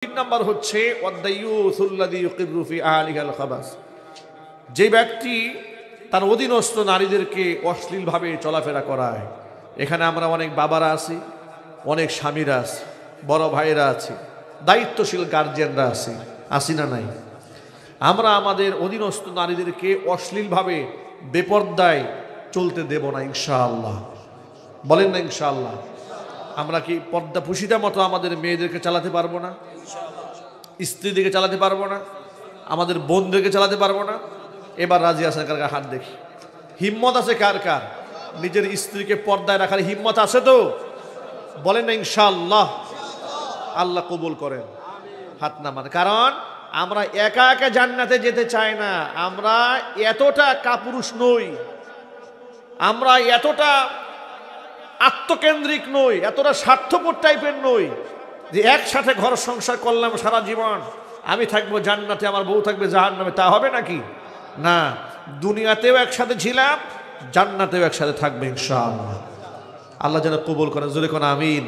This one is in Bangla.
তিন নাম্বার হচ্ছে যে ব্যক্তি তার অধীনস্থ নারীদেরকে অশ্লীলভাবে চলাফেরা করায়। এখানে আমরা অনেক বাবারা আছি, অনেক স্বামীরা আছি, বড় ভাইরা আছি, দায়িত্বশীল গার্জিয়ানরা আছি, আসি না নাই? আমরা আমাদের অধীনস্থ নারীদেরকে অশ্লীলভাবে বেপর্দায় চলতে দেব না ইনশাআল্লাহ। বলেন না ইনশাআল্লাহ? আমরা কি পর্দা পুশিটা মতো আমাদের মেয়েদেরকে চালাতে পারবো না? স্ত্রীদেরকে চালাতে পারবো না? আমাদের বোনদেরকে চালাতে পারবো না? এবার রাজি আছেন কার কার? হাত দেখি। হিম্মত আছে কার কার? নিজের স্ত্রীকে পর্দায় রাখার হিম্মত আছে তো? বলেন না ইনশাআল্লাহ? আল্লাহ কবুল করেন। হাত নামান। কারণ আমরা একা একা জান্নাতে যেতে চাই না। আমরা এতটা কাপুরুষ নই, আমরা এতটা আত্মকেন্দ্রিক নই, এতটা স্বার্থপর টাইপের নই যে একসাথে ঘর সংসার করলাম সারা জীবন, আমি থাকবো জান্নাতে, আমার বউ থাকবে জাহান্নামে। তা হবে নাকি? না, দুনিয়াতেও একসাথে ছিলাম, জান্নাতেও একসাথে থাকবে ইনশাআল্লাহ। আল্লাহ যেন কবুল করেন। জোরে কোন আমিন।